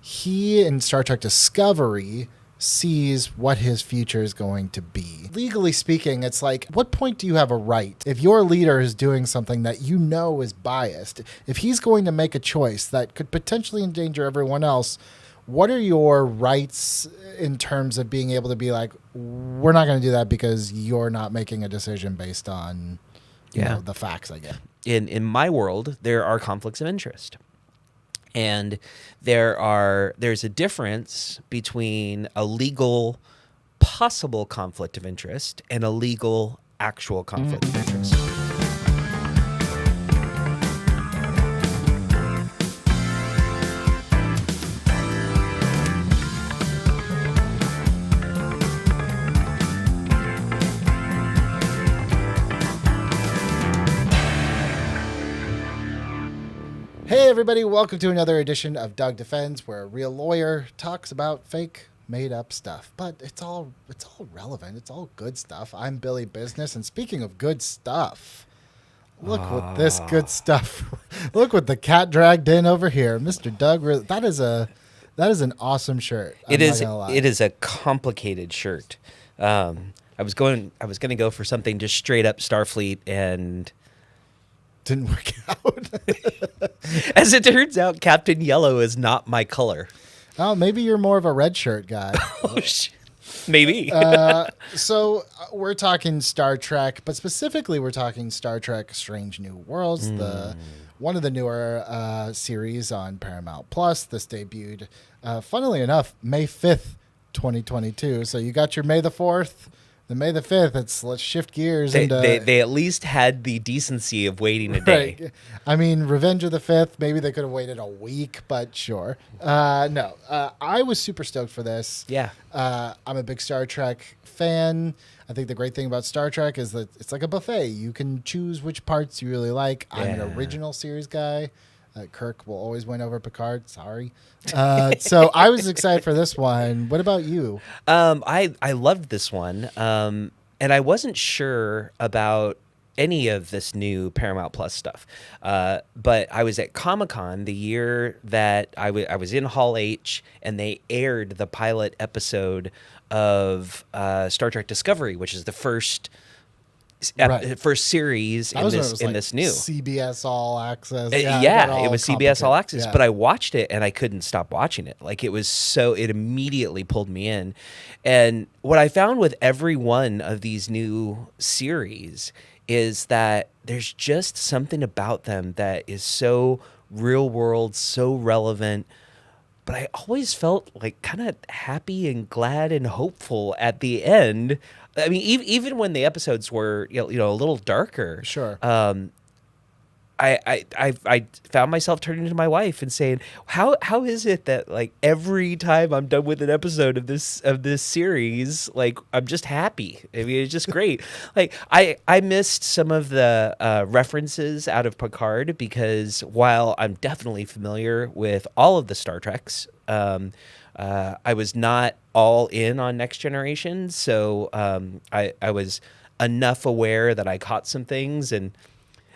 he in Star Trek Discovery sees what his future is going to be. Legally speaking, it's like, what point do you have a right? If your leader is doing something that you know is biased, if he's going to make a choice that could potentially endanger everyone else, what are your rights in terms of being able to be like, we're not going to do that because you're not making a decision based on you know, the facts, I guess. In my world, there are conflicts of interest. And there's a difference between a legal possible conflict of interest and a legal actual conflict of interest. Hey everybody, welcome to another edition of Doug Defends, where a real lawyer talks about fake, made-up stuff. But it's all relevant. It's all good stuff. I'm Billy Business, and speaking of good stuff, look what this good stuff. Look what the cat dragged in over here, Mr. Doug. That is an awesome shirt. It is a complicated shirt. I was going to go for something just straight up Starfleet and didn't work out. As it turns out, Captain Yellow is not my color. Oh, maybe you're more of a red shirt guy. Oh, shit. Maybe. So we're talking Star Trek, but specifically we're talking Star Trek Strange New Worlds, one of the newer series on Paramount Plus. This debuted, funnily enough, May 5th, 2022. So you got your May the 4th. The May the 5th, let's shift gears. They at least had the decency of waiting a day. Right. I mean, Revenge of the 5th, maybe they could have waited a week, but sure. No, I was super stoked for this. Yeah. I'm a big Star Trek fan. I think the great thing about Star Trek is that it's like a buffet. You can choose which parts you really like. I'm an original series guy. Kirk will always win over Picard. Sorry. So I was excited for this one. What about you? I loved this one. And I wasn't sure about any of this new Paramount Plus stuff. But I was at Comic-Con the year that I was in Hall H, and they aired the pilot episode of Star Trek Discovery, which is the first series in this new CBS All Access. It was CBS All Access, but I watched it and I couldn't stop watching it. Like it immediately pulled me in. And what I found with every one of these new series is that there's just something about them that is so real world, so relevant. But I always felt like kind of happy and glad and hopeful at the end. I mean, even when the episodes were a little darker, sure. I found myself turning to my wife and saying, "How is it that like every time I'm done with an episode of this series, like I'm just happy? I mean, it's just great. Like I missed some of the references out of Picard because while I'm definitely familiar with all of the Star Treks, I was not all in on Next Generation, so I was enough aware that I caught some things and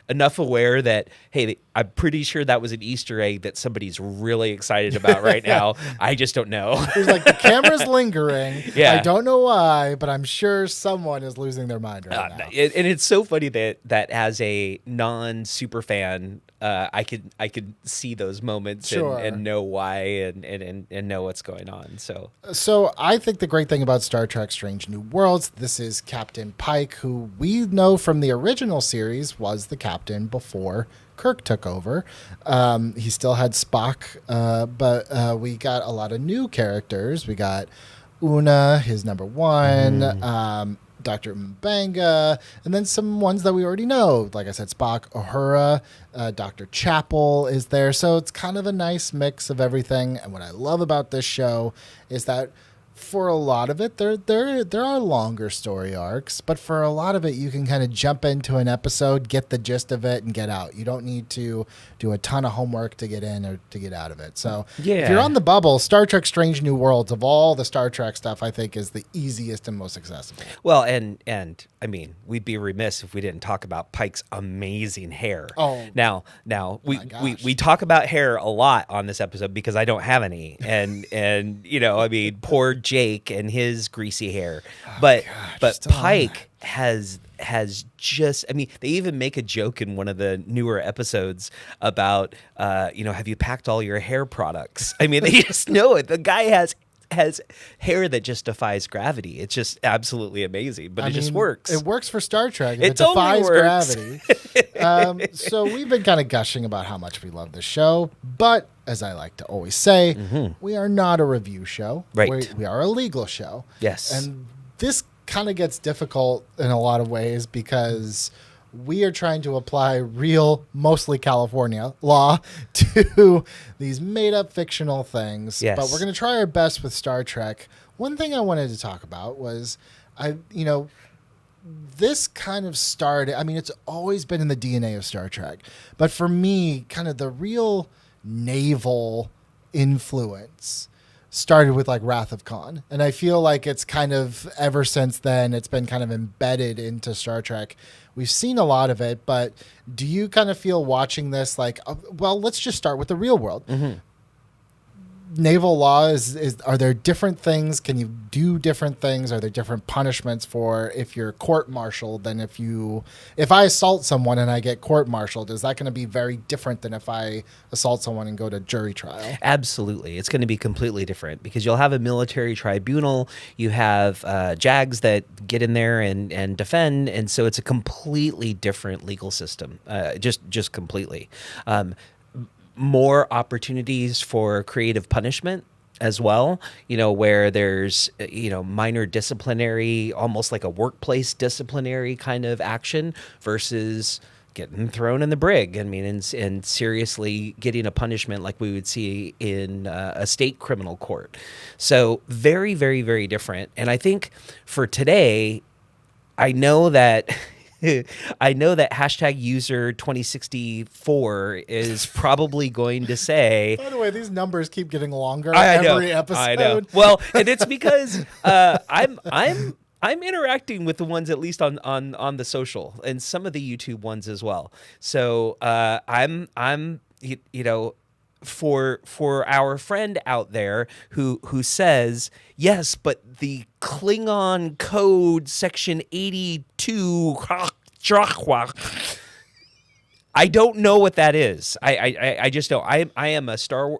enough aware that, hey, I'm pretty sure that was an Easter egg that somebody's really excited about right now. I just don't know. It's like the camera's lingering. Yeah. I don't know why, but I'm sure someone is losing their mind right now. And it's so funny that as a non-super fan, I could see those moments and know why and know what's going on. So I think the great thing about Star Trek Strange New Worlds, this is Captain Pike, who we know from the original series was the captain before Kirk took over. He still had Spock, but we got a lot of new characters. We got Una, his number one, Dr. M'Benga, and then some ones that we already know. Like I said, Spock, Uhura, Dr. Chapel is there. So it's kind of a nice mix of everything. And what I love about this show is that for a lot of it, there are longer story arcs, but for a lot of it, you can kind of jump into an episode, get the gist of it, and get out. You don't need to do a ton of homework to get in or to get out of it. So if you're on the bubble, Star Trek Strange New Worlds, of all the Star Trek stuff, I think is the easiest and most accessible. Well, and I mean, we'd be remiss if we didn't talk about Pike's amazing hair. Oh, now we talk about hair a lot on this episode because I don't have any, and I mean, poor Jake and his greasy hair, but Pike has just, I mean, they even make a joke in one of the newer episodes about have you packed all your hair products? I mean, they just know it. The guy has hair that just defies gravity. It's just absolutely amazing, but it just works. It works for Star Trek. It defies gravity. So we've been kind of gushing about how much we love the show, but as I like to always say, we are not a review show. Right. We are a legal show. Yes. And this kind of gets difficult in a lot of ways because we are trying to apply real, mostly California law to these made-up fictional things. Yes. But we're going to try our best with Star Trek. One thing I wanted to talk about was, this kind of started, I mean, it's always been in the DNA of Star Trek. But for me, kind of the real naval influence started with like Wrath of Khan. And I feel like it's kind of, ever since then, it's been kind of embedded into Star Trek. We've seen a lot of it, but do you kind of feel watching this like, well, let's just start with the real world. Naval law is are there different things? Can you do different things? Are there different punishments for if you're court-martialed than if I assault someone and I get court-martialed? Is that going to be very different than if I assault someone and go to jury trial? Absolutely. It's going to be completely different because you'll have a military tribunal. You have JAGs that get in there and defend. And so it's a completely different legal system, just completely. More opportunities for creative punishment as well, where there's, minor disciplinary, almost like a workplace disciplinary kind of action versus getting thrown in the brig. I mean, and seriously getting a punishment like we would see in a state criminal court. So very, very, very different. And I think for today, I know that hashtag user 2064 is probably going to say. By the way, these numbers keep getting longer every episode. I know. Well, and it's because I'm interacting with the ones at least on the social and some of the YouTube ones as well. So I'm for our friend out there who says, yes, but the Klingon code section 82, I don't know what that is. I just don't. I am a Star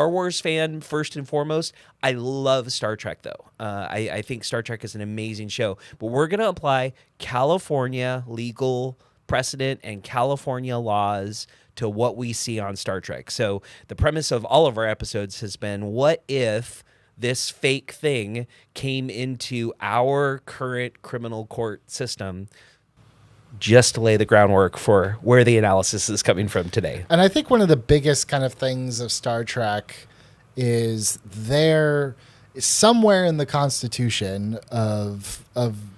Wars fan first and foremost. I love Star Trek though. I think Star Trek is an amazing show, but we're going to apply California legal precedent and California laws to what we see on Star Trek. So the premise of all of our episodes has been, what if this fake thing came into our current criminal court system, just to lay the groundwork for where the analysis is coming from today. And I think one of the biggest kind of things of Star Trek is there somewhere in the Constitution of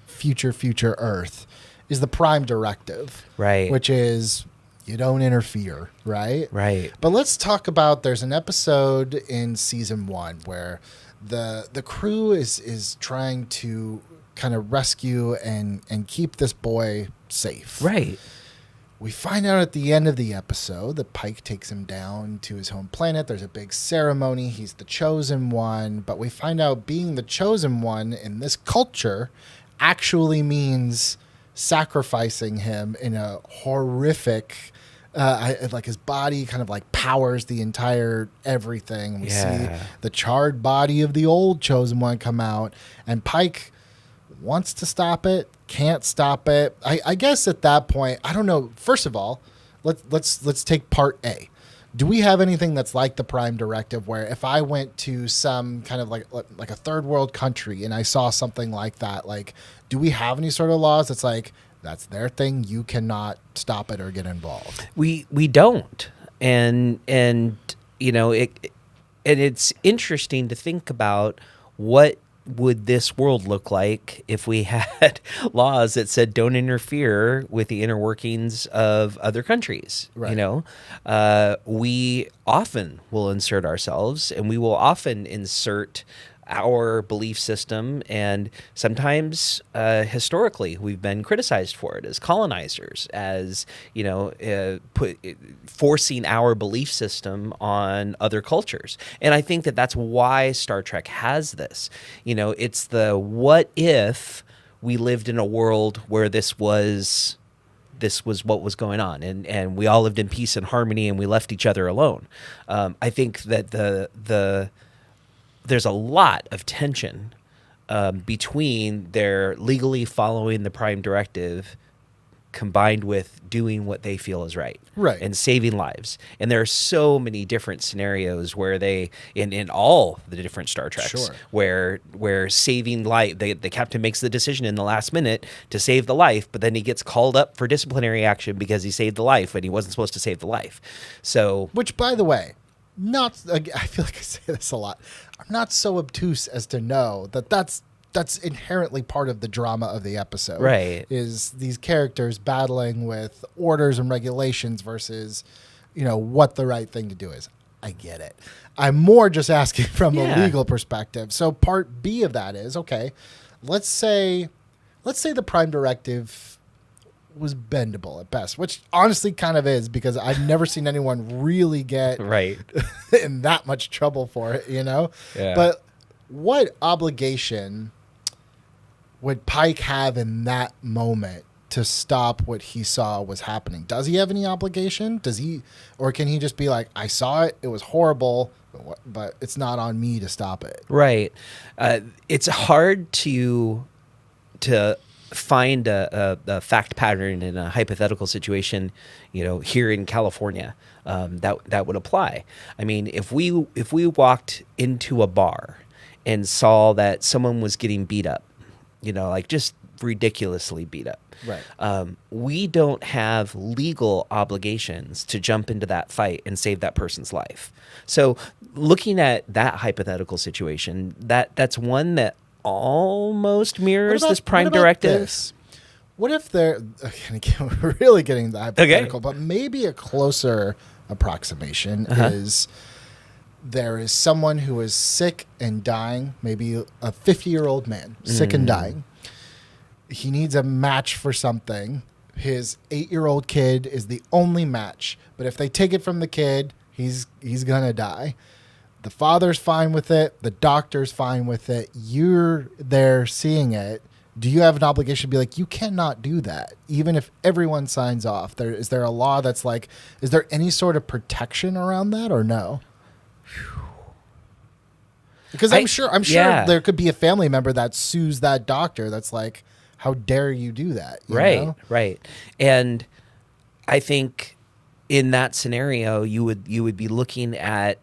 future Earth is the Prime Directive. Right. Which is you don't interfere, right? Right. But let's talk about, there's an episode in season 1 where the crew is trying to kind of rescue and keep this boy safe. Right. We find out at the end of the episode that Pike takes him down to his home planet. There's a big ceremony. He's the chosen one. But we find out being the chosen one in this culture actually means sacrificing him in a horrific, like his body kind of like powers the entire everything. We see the charred body of the old chosen one come out, and Pike wants to stop it, can't stop it. I guess at that point, I don't know. First of all, let's take part A. Do we have anything that's like the Prime Directive, where if I went to some kind of like a third world country and I saw something like that, like, do we have any sort of laws that's like, that's their thing, you cannot stop it or get involved? We don't, and you know it, and it's interesting to think about what would this world look like if we had laws that said don't interfere with the inner workings of other countries? Right. You know, we often will insert ourselves, and we will often insert our belief system, and sometimes historically we've been criticized for it as colonizers, as you know, forcing our belief system on other cultures. And I think that that's why Star Trek has this. You know, it's the what if we lived in a world where this was what was going on, and we all lived in peace and harmony, and we left each other alone. I think that there's a lot of tension between their legally following the Prime Directive combined with doing what they feel is right. Right. And saving lives. And there are so many different scenarios where they, in all the different Star Treks, Sure. where saving life, the captain makes the decision in the last minute to save the life, but then he gets called up for disciplinary action because he saved the life when he wasn't supposed to save the life. So, Which, by the way, I feel like I say this a lot. I'm not so obtuse as to know that that's inherently part of the drama of the episode. Right. Is these characters battling with orders and regulations versus, you know, what the right thing to do is. I get it. I'm more just asking from a legal perspective. So part B of that is, okay, let's say the Prime Directive was bendable at best, which honestly kind of is, because I've never seen anyone really get right. in that much trouble for it, you know? Yeah. But what obligation would Pike have in that moment to stop what he saw was happening? Does he have any obligation? Or can he just be like, I saw it, it was horrible, but it's not on me to stop it? Right. It's hard to find a fact pattern in a hypothetical situation, you know, here in California, that would apply. I mean, if we walked into a bar and saw that someone was getting beat up, you know, like just ridiculously beat up, right? We don't have legal obligations to jump into that fight and save that person's life. So looking at that hypothetical situation, that's one that almost mirrors this Prime Directive. This? What if they're we're really getting the hypothetical, but maybe a closer approximation is there is someone who is sick and dying, maybe a 50-year-old man, sick and dying. He needs a match for something. His 8-year-old kid is the only match, but if they take it from the kid, he's gonna die. The father's fine with it. The doctor's fine with it. You're there seeing it. Do you have an obligation to be like, you cannot do that, even if everyone signs off? Is there a law that's like, is there any sort of protection around that or no? Because I'm sure there could be a family member that sues that doctor. That's like, how dare you do that? You know? Right. And I think in that scenario, you would be looking at,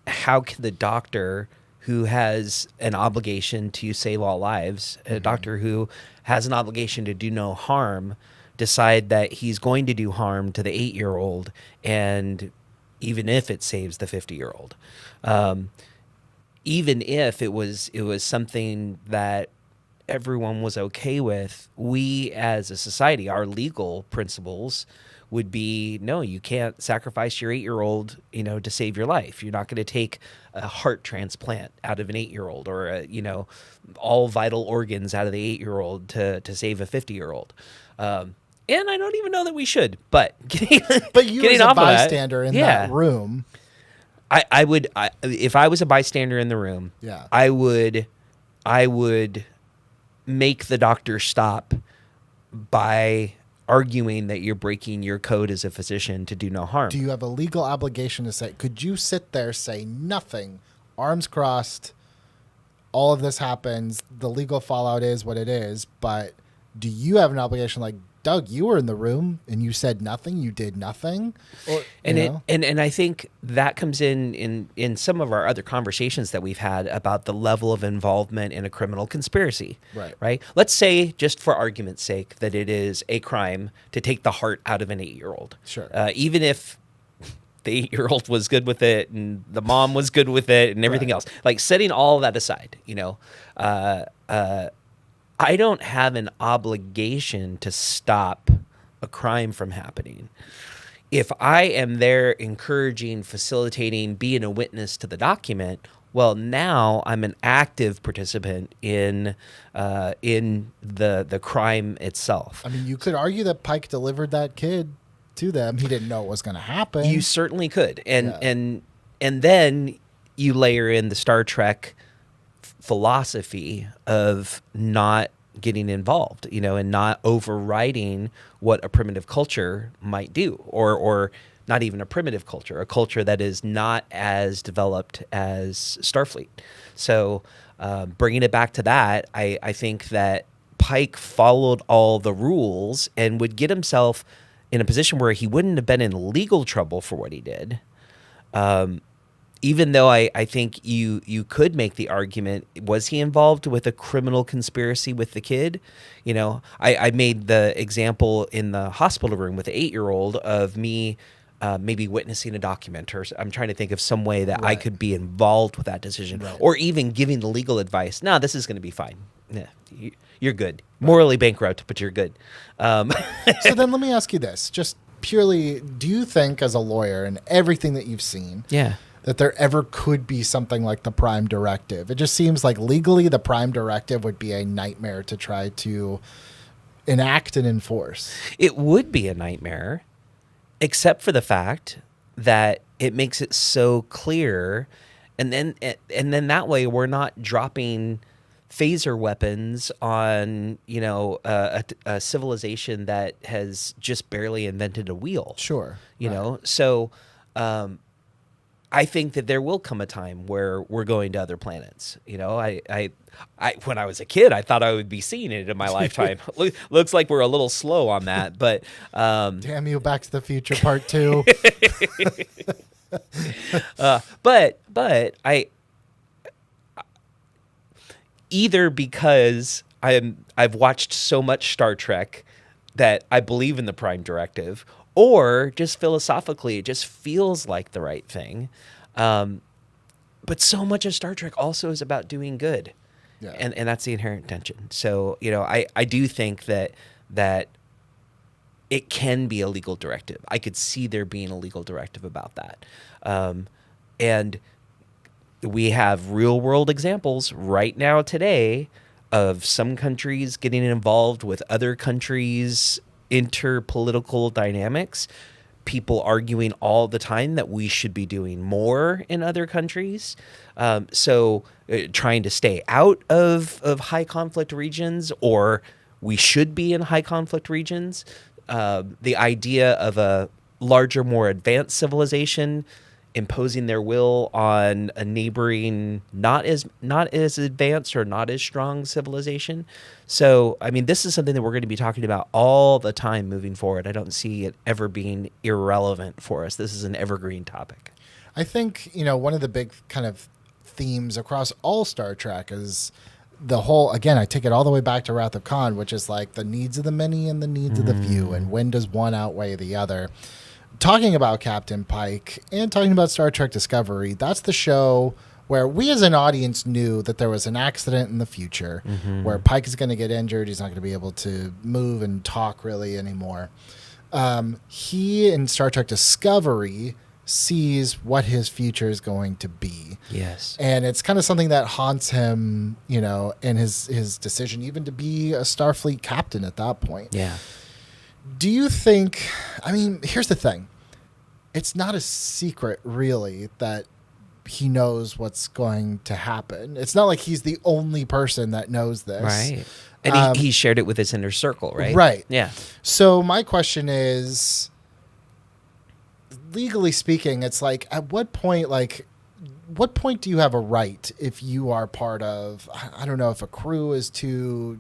how can the doctor who has an obligation to save all lives, a doctor who has an obligation to do no harm, decide that he's going to do harm to the 8-year-old, and even if it saves the 50-year-old, even if it was something that everyone was okay with, we as a society, our legal principles would be, no, you can't sacrifice your 8-year-old, you know, to save your life. You're not going to take a heart transplant out of an 8-year-old, or all vital organs out of the 8-year-old to save a 50-year-old. And I don't even know that we should. But you as a bystander in that room, I would if I was a bystander in the room, I would make the doctor stop by arguing that you're breaking your code as a physician to do no harm. Do you have a legal obligation to say, could you sit there, say nothing, arms crossed, all of this happens, the legal fallout is what it is, but do you have an obligation like, Doug, you were in the room and you said nothing, you did nothing? Or, and I think that comes in some of our other conversations that we've had about the level of involvement in a criminal conspiracy. Right? Let's say, just for argument's sake, that it is a crime to take the heart out of an 8-year-old. Sure. Even if the 8-year-old was good with it and the mom was good with it and everything else. Like setting all that aside, I don't have an obligation to stop a crime from happening. If I am there encouraging, facilitating, being a witness to the document, well, now I'm an active participant in the crime itself. I mean, you could argue that Pike delivered that kid to them. He didn't know what was going to happen. You certainly could, and then you layer in the Star Trek philosophy of not getting involved, and not overriding what a primitive culture might do, or not even a primitive culture, a culture that is not as developed as Starfleet. So bringing it back to that, I think that Pike followed all the rules and would get himself in a position where he wouldn't have been in legal trouble for what he did. Even though I think you could make the argument, was he involved with a criminal conspiracy with the kid? I made the example in the hospital room with the 8-year-old of me maybe witnessing a document, or I'm trying to think of some way that I could be involved with that decision, or even giving the legal advice. No, this is going to be fine. Yeah, you're good. Morally bankrupt, but you're good. So then let me ask you this. Just purely, do you think as a lawyer and everything that you've seen, that there ever could be something like the Prime Directive? It just seems like legally the Prime Directive would be a nightmare to try to enact and enforce. It would be a nightmare, except for the fact that it makes it so clear, and then that way we're not dropping phaser weapons on a civilization that has just barely invented a wheel. Sure. So I think that there will come a time where we're going to other planets. I when I was a kid, I thought I would be seeing it in my lifetime. Looks like we're a little slow on that, but damn you, Back to the Future Part 2. But I either because I've watched so much Star Trek that I believe in the Prime Directive, or just philosophically, it just feels like the right thing. But so much of Star Trek also is about doing good. Yeah. And that's the inherent tension. So, I do think that it can be a legal directive. I could see there being a legal directive about that. And we have real world examples right now today of some countries getting involved with other countries' interpolitical dynamics. People arguing all the time that we should be doing more in other countries. Trying to stay out of high conflict regions, or we should be in high conflict regions. The idea of a larger, more advanced civilization imposing their will on a neighboring, not as advanced or not as strong civilization. So, I mean, this is something that we're going to be talking about all the time moving forward. I don't see it ever being irrelevant for us. This is an evergreen topic. I think, one of the big kind of themes across all Star Trek is the whole, again, I take it all the way back to Wrath of Khan, which is like the needs of the many and the needs of the few, and when does one outweigh the other. Talking about Captain Pike and talking about Star Trek Discovery, that's the show where we as an audience knew that there was an accident in the future where Pike is going to get injured. He's not going to be able to move and talk really anymore. He in Star Trek Discovery sees what his future is going to be. Yes. And it's kind of something that haunts him, in his decision even to be a Starfleet captain at that point. Yeah. Do you think, here's the thing. It's not a secret, really, that he knows what's going to happen. It's not like he's the only person that knows this. Right. And he shared it with his inner circle, right? Right. Yeah. So my question is, legally speaking, it's like, at what point do you have a right if you are part of, I don't know if a crew is too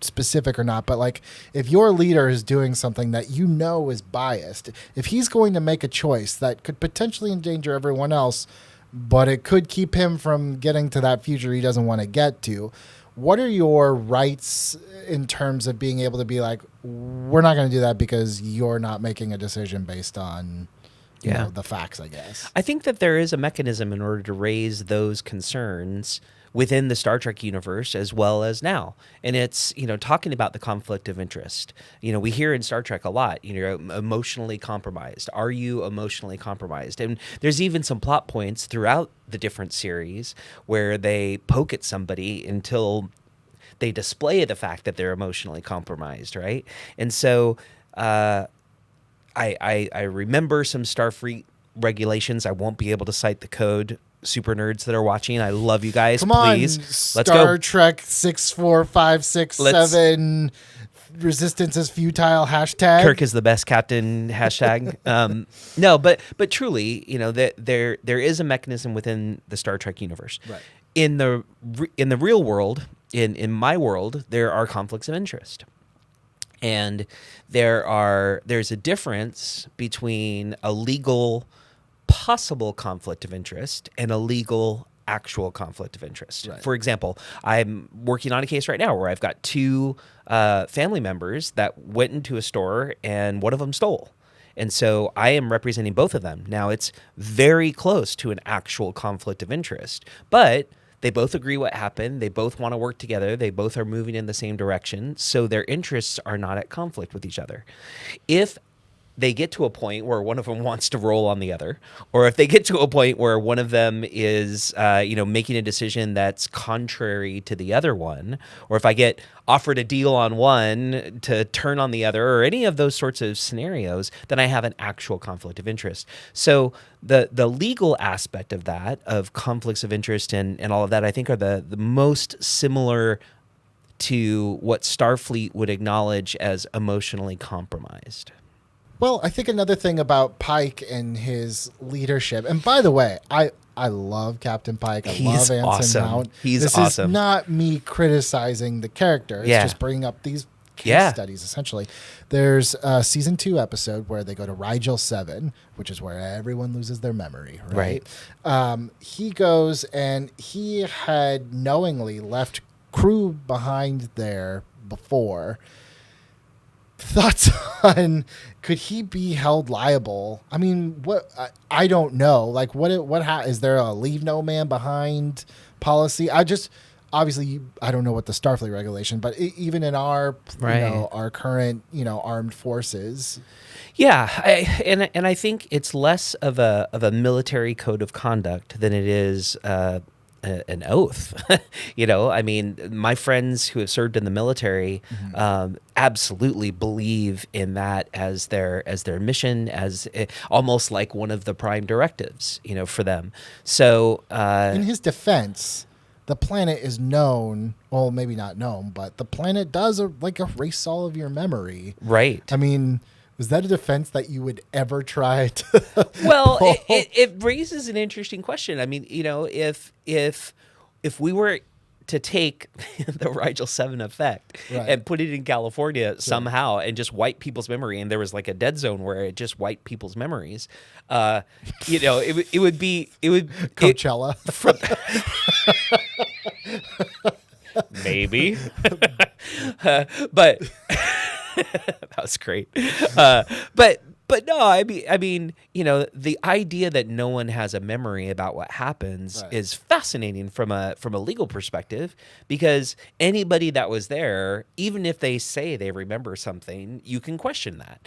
specific or not, but like if your leader is doing something that is biased, if he's going to make a choice that could potentially endanger everyone else, but it could keep him from getting to that future he doesn't want to get to, what are your rights in terms of being able to be like, we're not going to do that because you're not making a decision based on the facts, I guess. I think that there is a mechanism in order to raise those concerns within the Star Trek universe as well as now. And it's, talking about the conflict of interest. We hear in Star Trek a lot, emotionally compromised. Are you emotionally compromised? And there's even some plot points throughout the different series where they poke at somebody until they display the fact that they're emotionally compromised, right? And so I remember some Starfleet regulations. I won't be able to cite the code. Super nerds that are watching, I love you guys. Come Please, on, Star Trek 64567. Resistance is futile. # Kirk is the best captain. #. No, but truly, that there is a mechanism within the Star Trek universe. Right. In the real world, in my world, there are conflicts of interest. And there's a difference between a legal possible conflict of interest and a legal actual conflict of interest. Right. For example, I'm working on a case right now where I've got two family members that went into a store and one of them stole. And so I am representing both of them. Now, it's very close to an actual conflict of interest, but they both agree what happened. They both want to work together. They both are moving in the same direction. So their interests are not at conflict with each other. If they get to a point where one of them wants to roll on the other, or if they get to a point where one of them is, making a decision that's contrary to the other one, or if I get offered a deal on one to turn on the other, or any of those sorts of scenarios, then I have an actual conflict of interest. So the legal aspect of that, of conflicts of interest and all of that, I think are the most similar to what Starfleet would acknowledge as emotionally compromised. Well, I think another thing about Pike and his leadership, and by the way, I love Captain Pike. He's love Anson awesome. Mount. He's this awesome. is not me criticizing the character. It's just bringing up these case studies, essentially. There's a season 2 episode where they go to Rigel 7, which is where everyone loses their memory, right? He goes and he had knowingly left crew behind there before. Thoughts on, could he be held liable? I mean, what I don't know. Like, is there a leave no man behind policy? Obviously, I don't know what the Starfleet regulation, but even in our our current armed forces. Yeah, and I think it's less of a military code of conduct than it is an oath. I mean, my friends who have served in the military absolutely believe in that as their mission, as almost like one of the prime directives, for them. So in his defense, the planet is known, well, maybe not known, but the planet does erase all of your memory. Right. I mean, was that a defense that you would ever try to? Well, it raises an interesting question. I mean, if we were to take the Rigel 7 effect and put it in California somehow and just wipe people's memory, and there was like a dead zone where it just wiped people's memories, it would be Coachella. Maybe, but. That was great. But no, I mean, the idea that no one has a memory about what happens is fascinating from a legal perspective, because anybody that was there, even if they say they remember something, you can question that.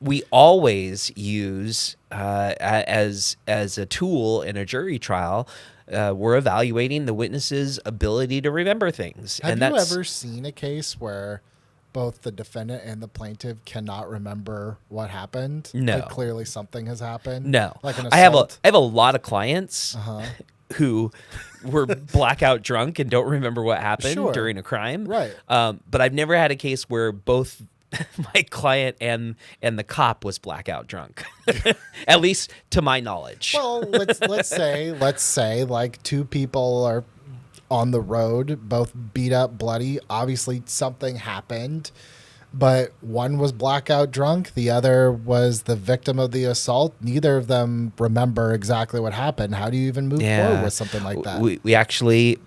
We always use as a tool in a jury trial. We're evaluating the witness's ability to remember things. Have you ever seen a case where both the defendant and the plaintiff cannot remember what happened? No. Like, clearly something has happened? No. Like an assault? I have a lot of clients who were blackout drunk and don't remember what happened during a crime. Right. But I've never had a case where both my client and the cop was blackout drunk, at least to my knowledge. Well, let's say like two people are on the road, both beat up, bloody. Obviously something happened, but one was blackout drunk, the other was the victim of the assault. Neither of them remember exactly what happened. How do you even move forward with something like that? We actually,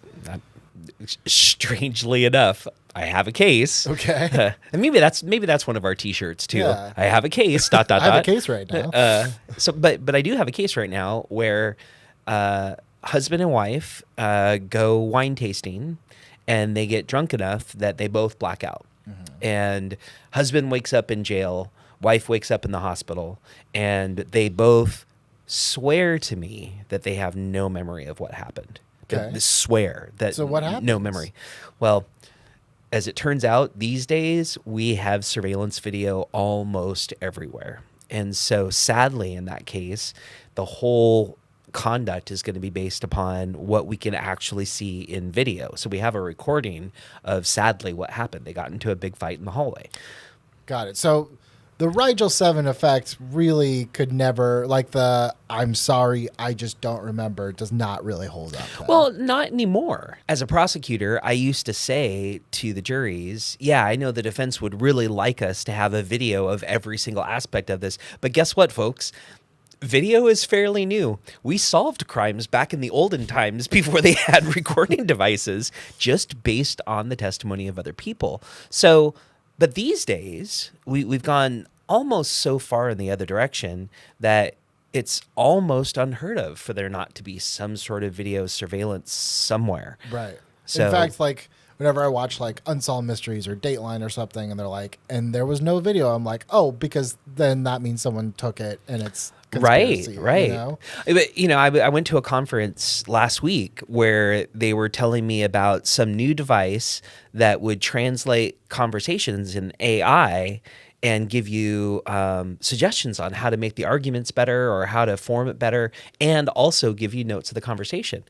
strangely enough, I have a case. Okay. And maybe that's one of our T-shirts too. Yeah. I have a case. Dot dot I have a dot. case right now. But I do have a case right now where husband and wife go wine tasting, and they get drunk enough that they both black out. And husband wakes up in jail, wife wakes up in the hospital, and they both swear to me that they have no memory of what happened. Okay. They swear that So what no happens? memory. Well, as it turns out, these days we have surveillance video almost everywhere. And so sadly, in that case, the whole conduct is going to be based upon what we can actually see in video. So we have a recording of, sadly, what happened. They got into a big fight in the hallway. Got it. So the Rigel 7 effect really could never, like the I'm sorry, I just don't remember, does not really hold up. Then. Well, not anymore. As a prosecutor, I used to say to the juries, yeah, I know the defense would really like us to have a video of every single aspect of this. But guess what, folks? Video is fairly new. We solved crimes back in the olden times before they had recording devices, just based on the testimony of other people. So, but these days, we've gone almost so far in the other direction that it's almost unheard of for there not to be some sort of video surveillance somewhere. Right. So, in fact, like whenever I watch like Unsolved Mysteries or Dateline or something, and they're like, and there was no video, I'm like, oh, because then that means someone took it and it's conspiracy, right. You know? But, I went to a conference last week where they were telling me about some new device that would translate conversations in AI and give you suggestions on how to make the arguments better or how to form it better, and also give you notes of the conversation.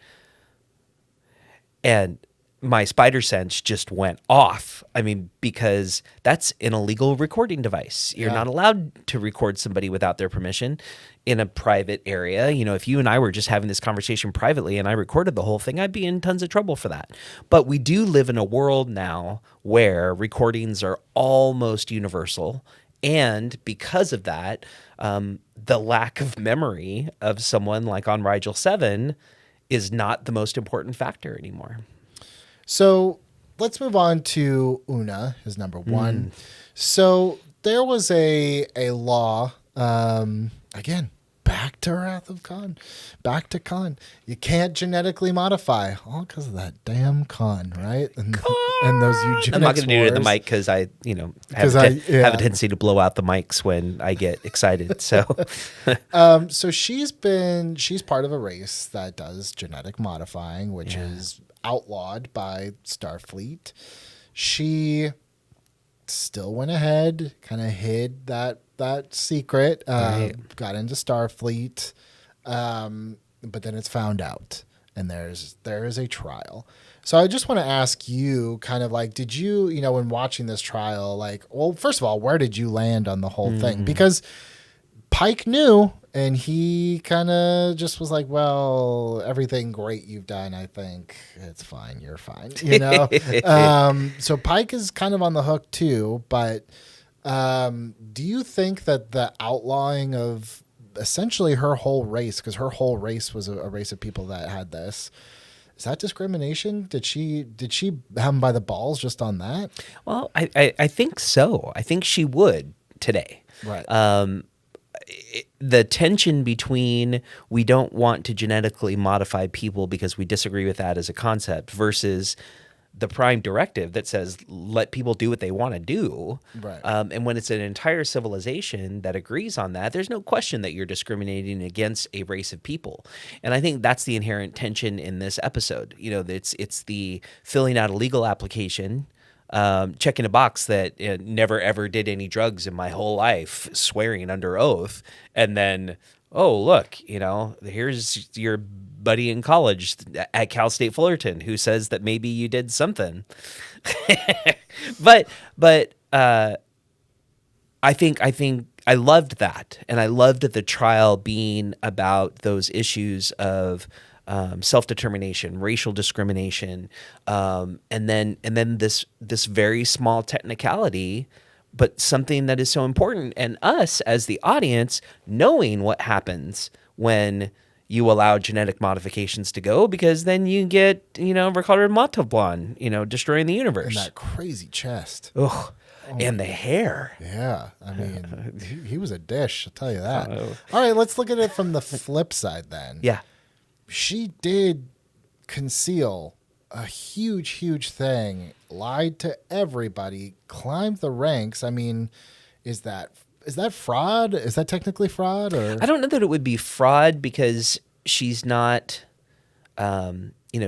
And my spider sense just went off. I mean, because that's an illegal recording device. You're not allowed to record somebody without their permission in a private area. If you and I were just having this conversation privately and I recorded the whole thing, I'd be in tons of trouble for that. But we do live in a world now where recordings are almost universal. And because of that, the lack of memory of someone like on Rigel 7 is not the most important factor anymore. So let's move on to Una, his number one. So there was a law, again, back to Wrath of Khan, back to Khan. You can't genetically modify, all because of that damn Khan, right? And those eugenics I'm not going to do it in the wars. mic because I, have a tendency to blow out the mics when I get excited. So, So she's part of a race that does genetic modifying, which is outlawed by Starfleet. She still went ahead, kind of hid that secret, got into Starfleet, but then it's found out, and there is a trial. So I just want to ask you, kind of like, did you, when watching this trial, like, well, first of all, where did you land on the whole thing? Because Pike knew, and he kind of just was like, well, everything great you've done, I think it's fine. You're fine. So Pike is kind of on the hook too, but do you think that the outlawing of essentially her whole race, because her whole race was a race of people that had this, is that discrimination? Did she have him by the balls just on that? well, I think so. I think she would today. Right. The tension between we don't want to genetically modify people because we disagree with that as a concept versus the Prime Directive that says let people do what they want to do. Right. And when it's an entire civilization that agrees on that, there's no question that you're discriminating against a race of people. And I think that's the inherent tension in this episode. It's the filling out a legal application, checking a box that never ever did any drugs in my whole life, swearing under oath, and then, oh, look, here's your buddy in college at Cal State Fullerton who says that maybe you did something. but I think I loved that, and I loved the trial being about those issues of self-determination, racial discrimination, and then this very small technicality, but something that is so important, and us as the audience knowing what happens when you allow genetic modifications to go, because then you get, Ricardo Montalban, destroying the universe. And that crazy chest. Ugh. And the hair. Yeah. I mean, he was a dish, I'll tell you that. All right, let's look at it from the flip side then. Yeah. She did conceal a huge, huge thing, lied to everybody, climbed the ranks. I mean, is that fraud? Is that technically fraud? Or I don't know that it would be fraud, because she's not,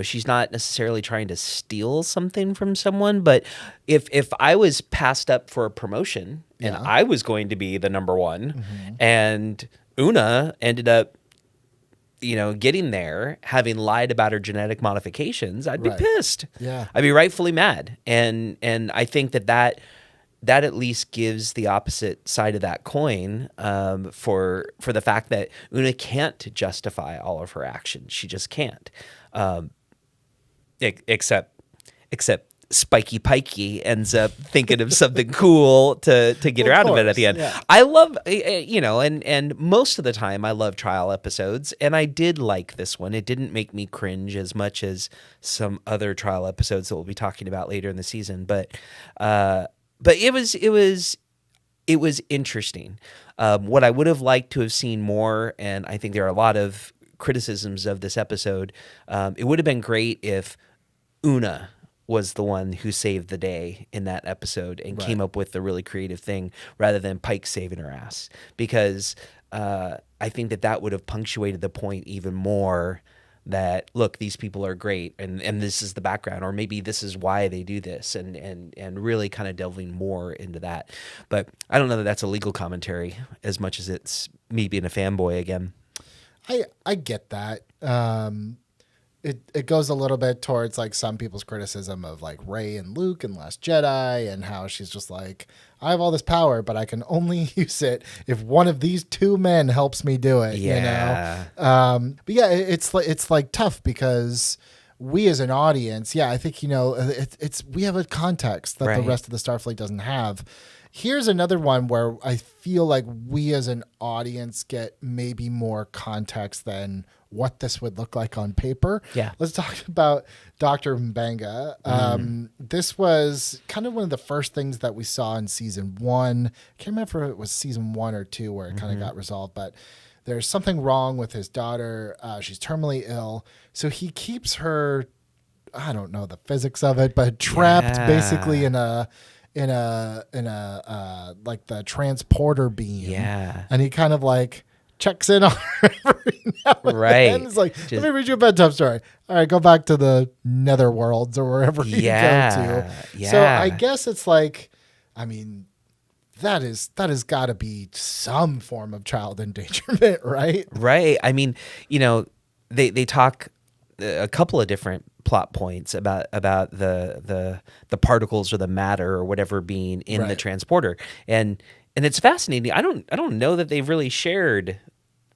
she's not necessarily trying to steal something from someone. But if I was passed up for a promotion and I was going to be the number one, and Una ended up, getting there, having lied about her genetic modifications, I'd be pissed. Yeah. I'd be rightfully mad. And I think that at least gives the opposite side of that coin, for the fact that Una can't justify all of her actions. She just can't. Except Spiky Pikey ends up thinking of something cool to get her out of it at the end. Yeah. I love, and most of the time I love trial episodes, and I did like this one. It didn't make me cringe as much as some other trial episodes that we'll be talking about later in the season. But it was interesting. What I would have liked to have seen more, and I think there are a lot of criticisms of this episode. It would have been great if Una was the one who saved the day in that episode and came up with the really creative thing, rather than Pike saving her ass. Because I think that would have punctuated the point even more, that, look, these people are great, and this is the background, or maybe this is why they do this, and really kind of delving more into that. But I don't know that that's a legal commentary as much as it's me being a fanboy again. I get that. It goes a little bit towards like some people's criticism of like Rey and Luke in Last Jedi, and how she's just like, I have all this power, but I can only use it if one of these two men helps me do it. Yeah. But yeah, it's like tough, because we as an audience, I think we have a context that the rest of the Starfleet doesn't have. Here's another one where I feel like we as an audience get maybe more context than what this would look like on paper. Yeah. Let's talk about Dr. Mbenga. This was kind of one of the first things that we saw in season 1. I can't remember if it was season 1 or 2 where it kind of got resolved, but there's something wrong with his daughter. She's terminally ill. So he keeps her, I don't know the physics of it, but trapped basically in a like the transporter beam. Yeah. And he kind of like checks in on her every now and then. It's like, let me read you a bedtime story. All right, go back to the netherworlds or wherever you go to. Yeah. So I guess it's like, I mean, that has got to be some form of child endangerment, right? Right. I mean, they talk a couple of different plot points about the particles or the matter or whatever being in the transporter, and it's fascinating. I don't know that they've really shared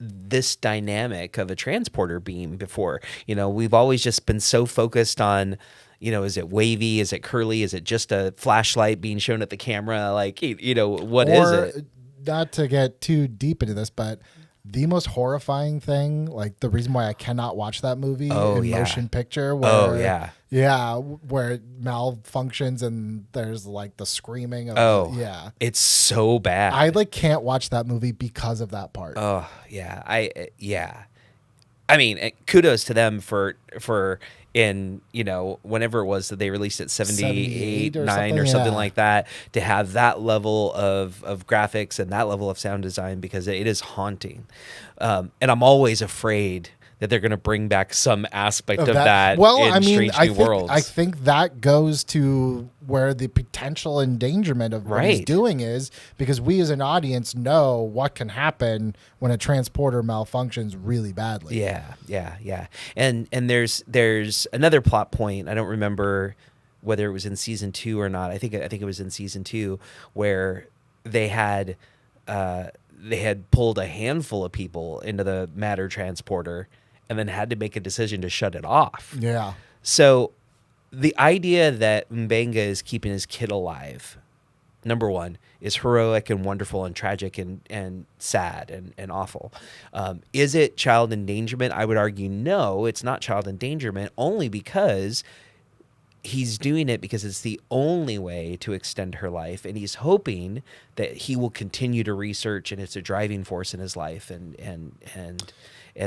this dynamic of a transporter beam before. We've always just been so focused on, is it wavy? Is it curly? Is it just a flashlight being shown at the camera? Like, what is it? Not to get too deep into this, but the most horrifying thing, like the reason why I cannot watch that movie motion picture, where where it malfunctions and there's like the screaming of it's so bad. I like can't watch that movie because of that part. Oh yeah, I mean, kudos to them for whenever it was that they released it, 78, 9 or something like that, to have that level of graphics and that level of sound design, because it is haunting. And I'm always afraid that they're going to bring back some aspect of that in Strange New Worlds. I think that goes to where the potential endangerment of what he's doing is, because we as an audience know what can happen when a transporter malfunctions really badly. Yeah. And there's another plot point. I don't remember whether it was in season 2 or not. I think it was in season 2, where they had pulled a handful of people into the matter transporter and then had to make a decision to shut it off. Yeah. So the idea that Mbenga is keeping his kid alive number one, is heroic and wonderful and tragic and sad and awful. Is it child endangerment? I would argue no, it's not child endangerment, only because he's doing it because it's the only way to extend her life, and he's hoping that he will continue to research, and it's a driving force in his life, and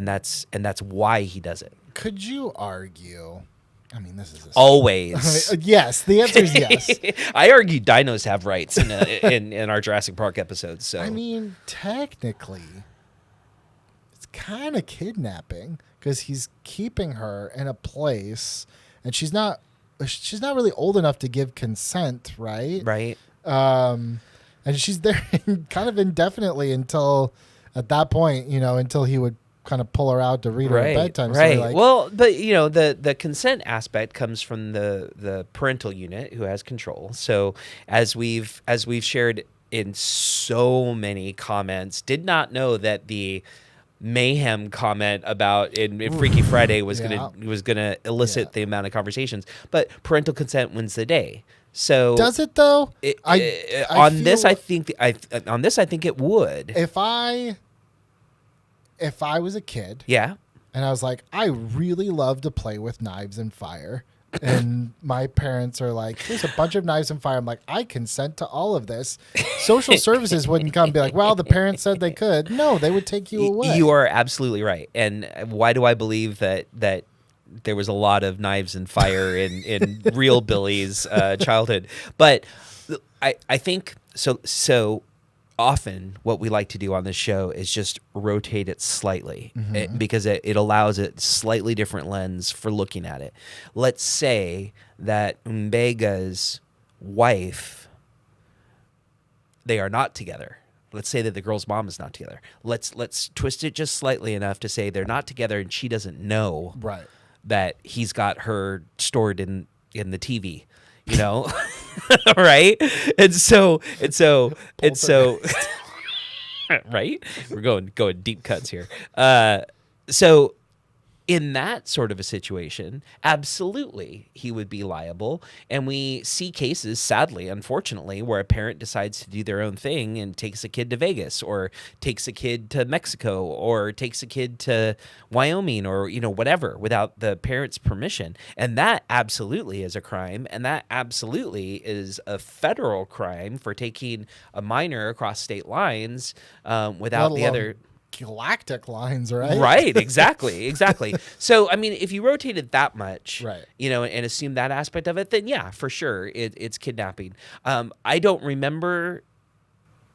that's why he does it. Could you argue? I mean, this is always. Yes, the answer is yes. I argue dinos have rights in our Jurassic Park episodes. So I mean, technically, it's kind of kidnapping because he's keeping her in a place, and she's not really old enough to give consent, right? Right. And she's there kind of indefinitely until at that point, until he would kind of pull her out to read her at bedtime. Right. So Well, but the consent aspect comes from the parental unit who has control. So as we've shared in so many comments, did not know that the mayhem comment about in Freaky Friday was gonna elicit the amount of conversations. But parental consent wins the day. So does it though? I think it would. If I was a kid, yeah, and I was like, I really love to play with knives and fire, and my parents are like, there's a bunch of knives and fire. I'm like, I consent to all of this. Social services wouldn't come and be like, well, the parents said they could. No, they would take you away. You are absolutely right. And why do I believe that there was a lot of knives and fire in real Billy's childhood? But I think so. Often what we like to do on this show is just rotate it slightly because it allows a slightly different lens for looking at it. Let's say that Mbega's wife, they are not together. Let's say that the girl's mom is not together. Let's twist it just slightly enough to say they're not together and she doesn't know that he's got her stored in the TV. Right? And so right? We're going deep cuts here. So in that sort of a situation, absolutely, he would be liable. And we see cases, sadly, unfortunately, where a parent decides to do their own thing and takes a kid to Vegas or takes a kid to Mexico or takes a kid to Wyoming or, whatever without the parent's permission. And that absolutely is a crime. And that absolutely is a federal crime for taking a minor across state lines without the other... galactic lines, right? Right, exactly. So, I mean, if you rotate it that much, right, and assume that aspect of it, then yeah, for sure, it's kidnapping. I don't remember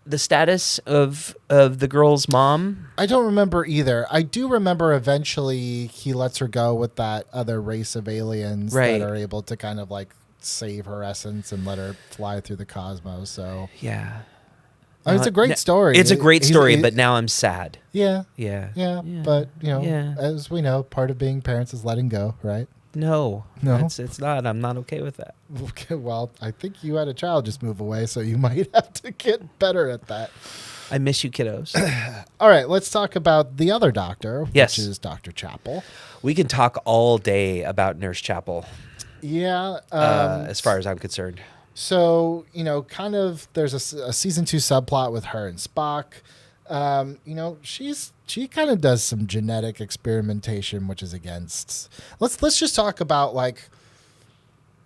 the status of the girl's mom. I don't remember either. I do remember eventually he lets her go with that other race of aliens that are able to kind of like save her essence and let her fly through the cosmos. So yeah. It's a great story. It's a great story, but now I'm sad. Yeah. But as we know, part of being parents is letting go, right? No, it's not. I'm not okay with that. Okay, well, I think you had a child just move away, so you might have to get better at that. I miss you, kiddos. All right, let's talk about the other doctor, which is Dr. Chapel. We can talk all day about Nurse Chapel. Yeah. As far as I'm concerned. So, kind of there's a season 2 subplot with her and Spock. She kind of does some genetic experimentation, which is against. Let's just talk about like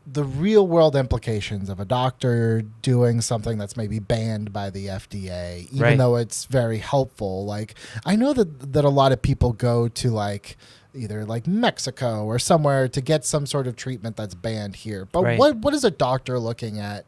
the real world implications of a doctor doing something that's maybe banned by the FDA, even though it's very helpful. Like I know that a lot of people go to like either like Mexico or somewhere to get some sort of treatment that's banned here. But what is a doctor looking at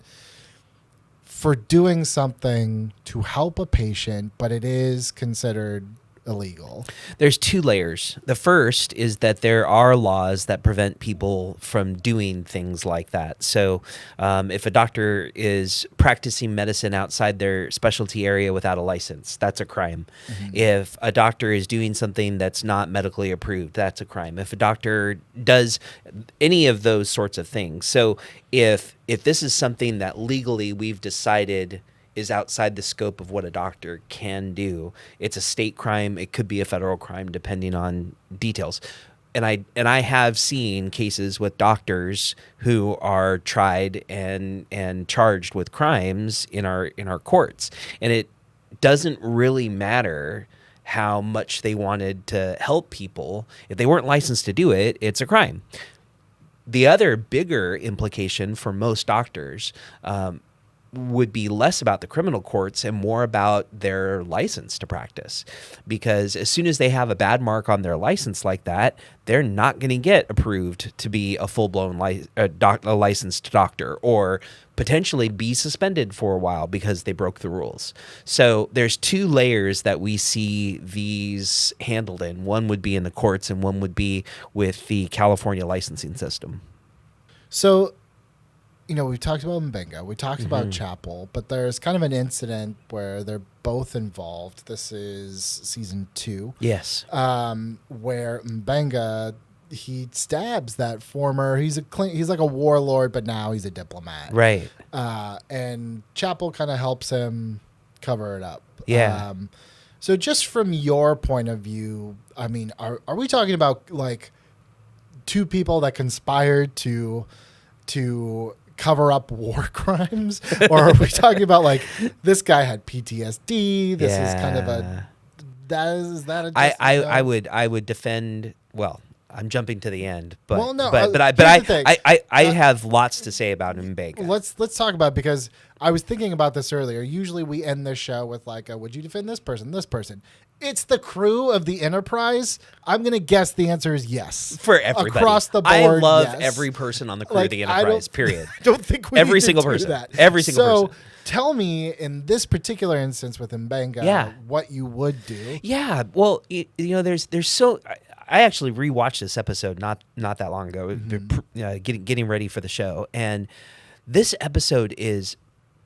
for doing something to help a patient, but it is considered illegal? There's 2 layers. The first is that there are laws that prevent people from doing things like that. So if a doctor is practicing medicine outside their specialty area without a license, that's a crime. Mm-hmm. If a doctor is doing something that's not medically approved, that's a crime. If a doctor does any of those sorts of things. So if this is something that legally we've decided is outside the scope of what a doctor can do, it's a state crime. It could be a federal crime, depending on details. I have seen cases with doctors who are tried and charged with crimes in our courts, and it doesn't really matter how much they wanted to help people. If they weren't licensed to do it, it's a crime. The other bigger implication for most doctors would be less about the criminal courts and more about their license to practice. Because as soon as they have a bad mark on their license like that, they're not going to get approved to be a full-blown a licensed doctor, or potentially be suspended for a while because they broke the rules. So there's two layers that we see these handled in. One would be in the courts, and one would be with the California licensing system. So, we talked about Mbenga, we talked about Chapel, but there's kind of an incident where they're both involved. This is season 2. Yes. Where Mbenga, he stabs that former, he's like a warlord, but now he's a diplomat. Right. And Chapel kind of helps him cover it up. Yeah. So just from your point of view, I mean, are we talking about like two people that conspired to cover up war crimes, or are we talking about like this guy had PTSD? This is kind of a I would defend. Well, I'm jumping to the end, but I have lots to say about Mbenga. Let's talk about it, because I was thinking about this earlier. Usually we end this show with like, would you defend this person, this person? It's the crew of the Enterprise. I'm going to guess the answer is yes. For everybody. Across the board, I love yes. every person on the crew of the Enterprise, period. I don't think we every need single to do person. that. Every single person. Tell me, in this particular instance with Mbenga, what you would do. Yeah. Well, there's so... I actually rewatched this episode not that long ago, getting ready for the show. And this episode is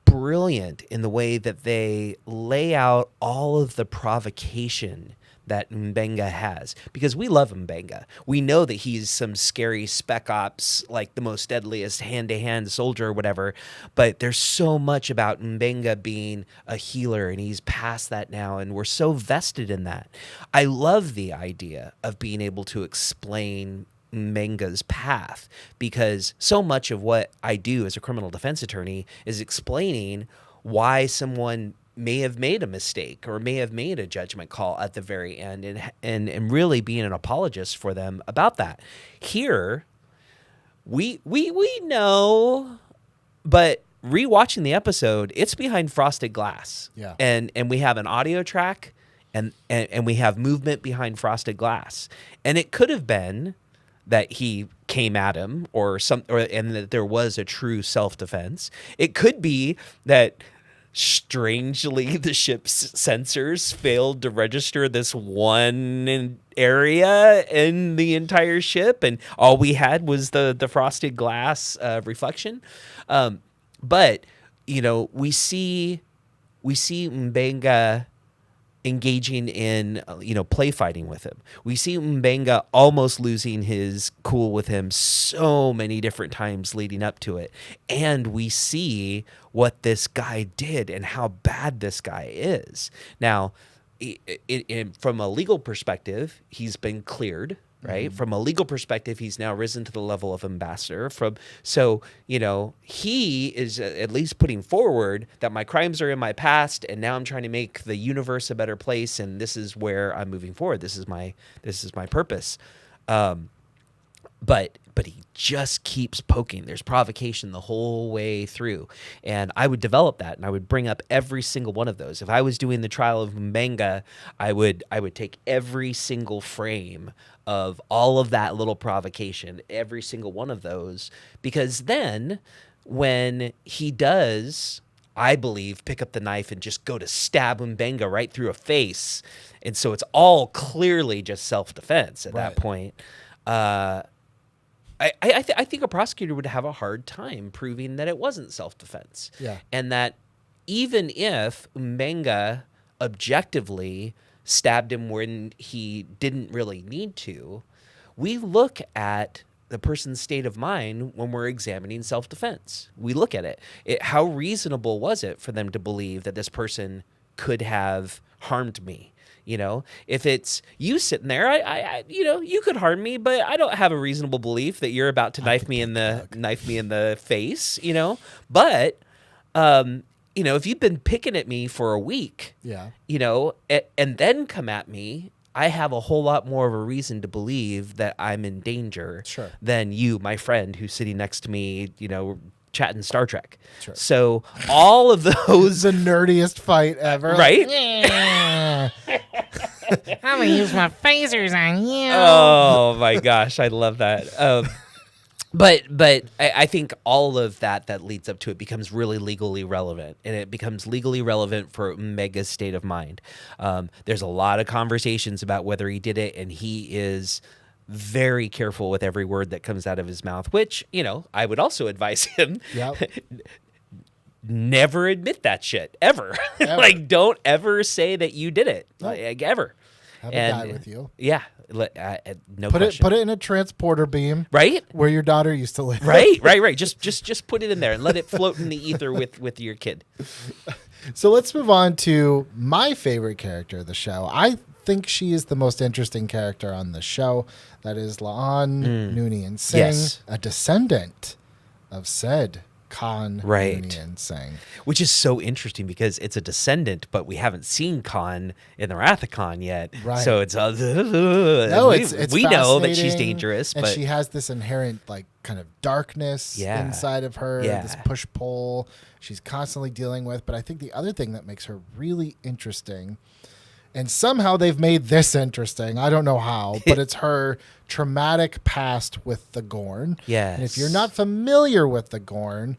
brilliant in the way that they lay out all of the provocation that Mbenga has, because we love Mbenga. We know that he's some scary spec ops, like the most deadliest hand-to-hand soldier or whatever, but there's so much about Mbenga being a healer, and he's past that now, and we're so vested in that. I love the idea of being able to explain Mbenga's path, because so much of what I do as a criminal defense attorney is explaining why someone may have made a mistake or may have made a judgment call at the very end, and really being an apologist for them about that. Here, we know, but rewatching the episode, it's behind frosted glass. Yeah. And we have an audio track and we have movement behind frosted glass. And it could have been that he came at him and that there was a true self-defense. It could be that strangely the ship's sensors failed to register this one area in the entire ship, and all we had was the frosted glass reflection. But we see Mbenga engaging in play fighting with him. We see Mbenga almost losing his cool with him so many different times leading up to it, and we see what this guy did and how bad this guy is. Now, from a legal perspective, he's been cleared. Right. From a legal perspective, he's now risen to the level of ambassador. He is at least putting forward that my crimes are in my past, and now I'm trying to make the universe a better place, and this is where I'm moving forward. This is my purpose. But he just keeps poking. There's provocation the whole way through. And I would develop that, and I would bring up every single one of those. If I was doing the trial of Mbenga, I would take every single frame of all of that little provocation, every single one of those, because then when he does, I believe, pick up the knife and just go to stab Mbenga right through a face, and so it's all clearly just self-defense at that point, I think a prosecutor would have a hard time proving that it wasn't self-defense. Yeah. And that even if Mbenga objectively stabbed him when he didn't really need to, we look at the person's state of mind when we're examining self-defense. We look at it. How reasonable was it for them to believe that this person could have harmed me? You know, if it's you sitting there, I you know, you could harm me, but I don't have a reasonable belief that you're about to knife me in the face. You know, but you know, if you've been picking at me for a week, you know, and then come at me, I have a whole lot more of a reason to believe that I'm in danger than you, my friend, who's sitting next to me, you know, chatting Star Trek. So all of those... the nerdiest fight ever. Right? I'm going to use my phasers on you. Oh, my gosh. I love that. But I think all of that leads up to it becomes really legally relevant, and it becomes legally relevant for Mega's state of mind. There's a lot of conversations about whether he did it, and he is very careful with every word that comes out of his mouth, which, you know, I would also advise him. Never admit that shit, ever. Like, don't ever say that you did it, like, ever. Have a guy with you. Yeah. No put question. Put it in a transporter beam, right? Where your daughter used to live. Right. Just put it in there and let it float in the ether with your kid. So let's move on to my favorite character of the show. I think she is the most interesting character on the show. That is La'an Noonien Singh, a descendant of said Khan Noonien Singh. Which is so interesting because it's a descendant, but we haven't seen Khan in the Wrath of Khan yet. Right. So it's we know that she's dangerous, and but she has this inherent like kind of darkness inside of her, this push-pull she's constantly dealing with. But I think the other thing that makes her really interesting, and somehow they've made this interesting, I don't know how, but it's her traumatic past with the Gorn. Yes. And if you're not familiar with the Gorn,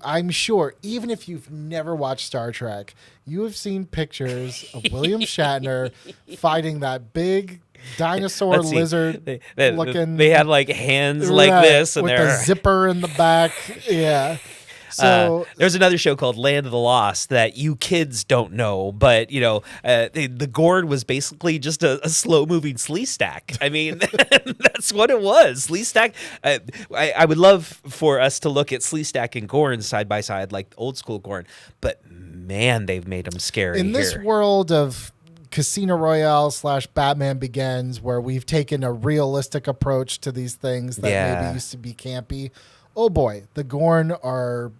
I'm sure, even if you've never watched Star Trek, you have seen pictures of William Shatner fighting that big dinosaur lizard looking. They had like hands like this, and with they're a zipper in the back. Yeah. So there's another show called Land of the Lost that you kids don't know, but you know, the Gorn was basically just a slow moving slee stack. I mean, that's what it was. Slee stack. I would love for us to look at slee stack and Gorn side by side, like old school Gorn, but man, they've made them scary. In this world of Casino Royale / Batman Begins, where we've taken a realistic approach to these things that maybe used to be campy. Oh boy, the Gorn are,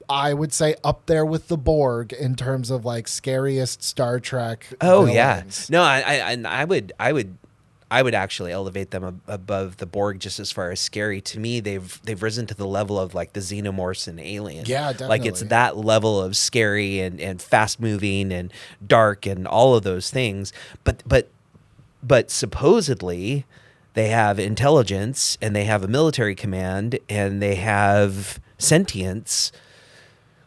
I would say, up there with the Borg in terms of like scariest Star Trek. Oh villains. No, I would actually elevate them above the Borg just as far as scary. To me, they've risen to the level of like the Xenomorphs and Alien. Yeah, definitely. Like it's that level of scary and fast moving and dark and all of those things. But supposedly they have intelligence and they have a military command and they have sentience,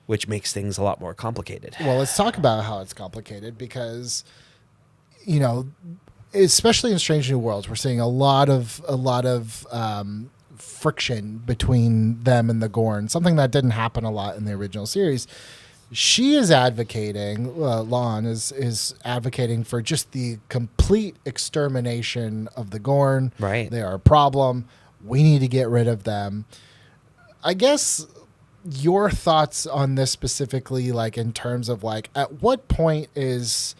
which makes things a lot more complicated. Well, let's talk about how it's complicated because, you know, especially in Strange New Worlds, we're seeing a lot of friction between them and the Gorn, something that didn't happen a lot in the original series. She is advocating, La'an is advocating for just the complete extermination of the Gorn. Right. They are a problem. We need to get rid of them. I guess your thoughts on this specifically, like in terms of like, at what point is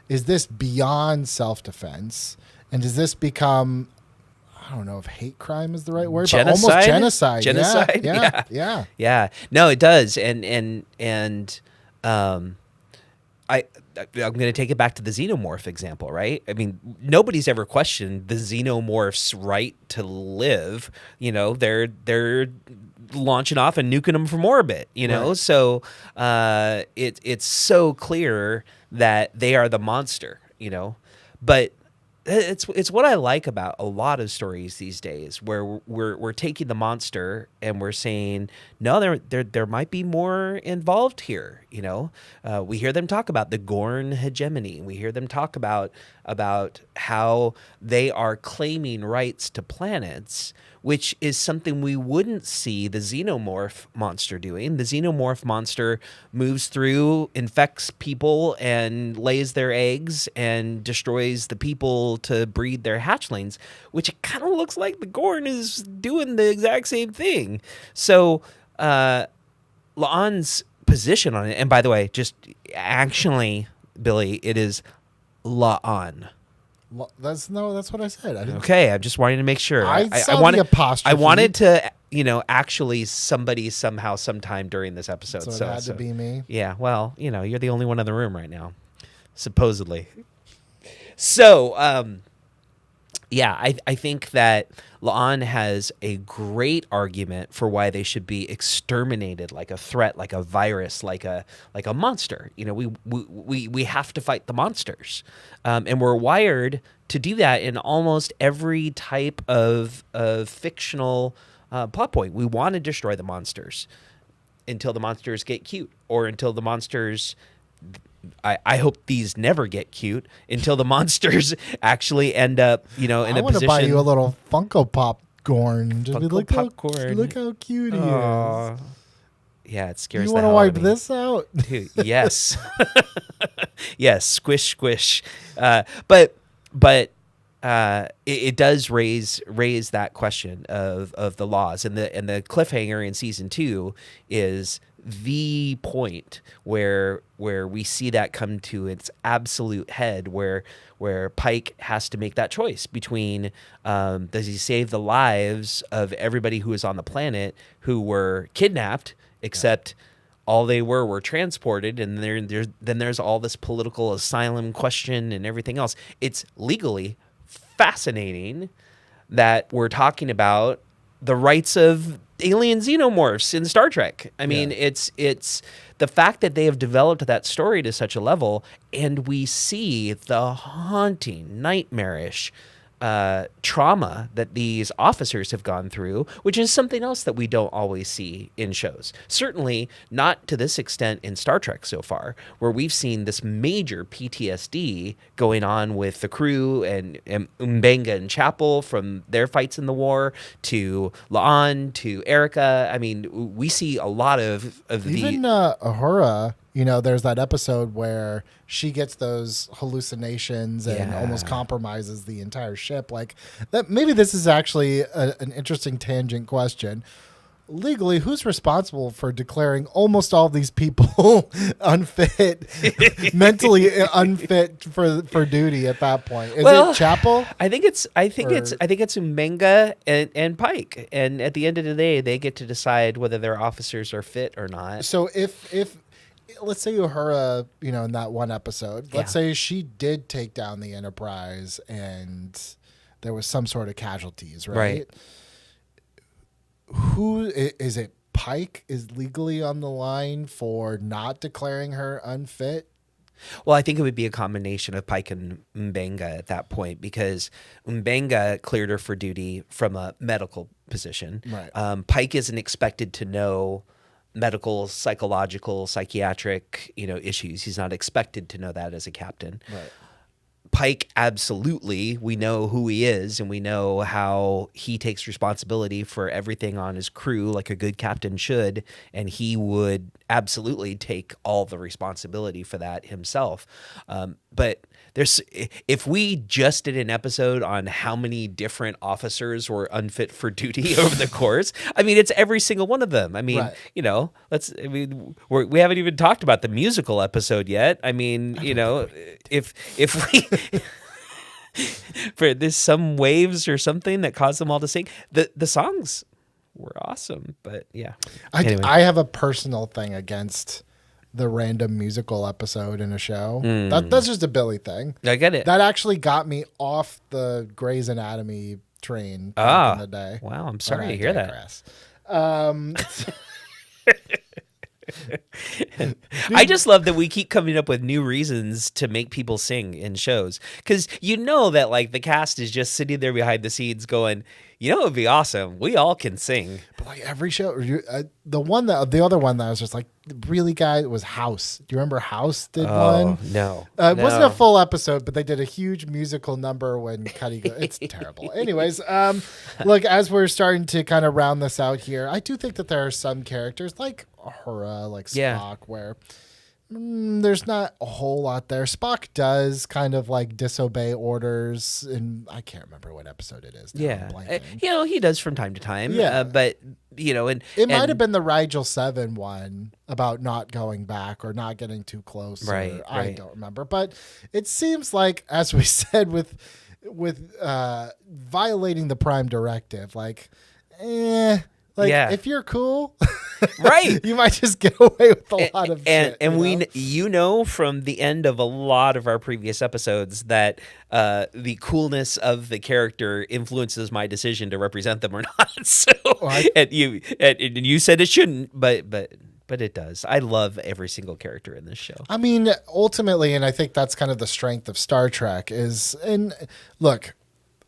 this beyond self-defense? And does this become, I don't know if hate crime is the right word, genocide? But almost genocide. Genocide? Yeah. No, it does. And I'm going to take it back to the xenomorph example, right? I mean, nobody's ever questioned the xenomorph's right to live. You know, they're launching off and nuking them from orbit, you know? Right. So it's so clear that they are the monster, you know? But it's what I like about a lot of stories these days, where we're taking the monster and we're saying, no, there might be more involved here. You know, we hear them talk about the Gorn hegemony. We hear them talk about how they are claiming rights to planets, which is something we wouldn't see the xenomorph monster doing. The xenomorph monster moves through, infects people, and lays their eggs and destroys the people to breed their hatchlings, which it kind of looks like the Gorn is doing the exact same thing. So La'an's position on it, and by the way, just actually, Billy, it is La'an. That's what I said. I didn't. Okay, I'm just wanting to make sure. I saw wanted, the apostrophe. I wanted to, actually somebody somehow sometime during this episode. So it had to be me. Yeah, well, you're the only one in the room right now, supposedly. So, I think that La'an has a great argument for why they should be exterminated like a threat, like a virus, like a monster. We have to fight the monsters, and we're wired to do that in almost every type of fictional plot point. We want to destroy the monsters until the monsters get cute, or until the monsters. I hope these never get cute until the monsters actually end up, in a position. I want to buy you a little Funko Popcorn. Just Funko Popcorn. Look how cute he is. Yeah, it scares you the hell want out to of wipe me. this out? Dude, yes. Yes, squish, squish. But it does raise that question of the laws, and the cliffhanger in season 2 is the point where we see that come to its absolute head, where Pike has to make that choice between does he save the lives of everybody who is on the planet who were kidnapped, except all they were transported, and then there's all this political asylum question and everything else. It's legally fascinating that we're talking about the rights of alien xenomorphs in Star Trek. I mean, it's the fact that they have developed that story to such a level, and we see the haunting, nightmarish trauma that these officers have gone through, which is something else that we don't always see in shows. Certainly not to this extent in Star Trek so far, where we've seen this major PTSD going on with the crew and M'Benga and Chapel from their fights in the war, to La'an, to Erica. I mean, we see a lot of even Uhura. There's that episode where she gets those hallucinations and almost compromises the entire ship. Like that. Maybe this is actually an interesting tangent question. Legally, who's responsible for declaring almost all these people unfit, mentally unfit for duty at that point? Is it Chapel? I think it's M'Benga and Pike, and at the end of the day, they get to decide whether their officers are fit or not. So if let's say Uhura, in that one episode, let's say she did take down the Enterprise and there was some sort of casualties, right? Who is it? Pike is legally on the line for not declaring her unfit? Well, I think it would be a combination of Pike and M'Benga at that point, because M'Benga cleared her for duty from a medical position. Right. Pike isn't expected to know medical, psychological, psychiatric, issues. He's not expected to know that as a captain. Right. Pike, absolutely, we know who he is, and we know how he takes responsibility for everything on his crew like a good captain should, and he would absolutely take all the responsibility for that himself. But if we just did an episode on how many different officers were unfit for duty over the course, I mean, it's every single one of them. I mean, right. We haven't even talked about the musical episode yet. I mean, if we for there's some waves or something that caused them all to sing, the songs were awesome, but yeah. Anyway. I have a personal thing against the random musical episode in a show. That's just a Billy thing. I get it. That actually got me off the Grey's Anatomy train back in the day. Wow, I'm sorry to hear that. I just love that we keep coming up with new reasons to make people sing in shows, because that like the cast is just sitting there behind the scenes going, it would be awesome. We all can sing. But like every show, the other one that I was just like, really, guys, was House. Do you remember House did one? No. It wasn't a full episode, but they did a huge musical number when Cuddy goes. It's terrible. Anyways, look, as we're starting to kind of round this out here, I do think that there are some characters like Uhura, like Spock, where there's not a whole lot there. Spock does kind of like disobey orders, and I can't remember what episode it is now. I'm blanking. He does from time to time. Yeah. But It might have been the Rigel 7 one about not going back or not getting too close. Right. I don't remember. But it seems like, as we said, with violating the Prime Directive, if you're cool, right, you might just get away with a lot of shit. And from the end of a lot of our previous episodes that the coolness of the character influences my decision to represent them or not. So, and you said it shouldn't, but it does. I love every single character in this show. I mean, ultimately, and I think that's kind of the strength of Star Trek look,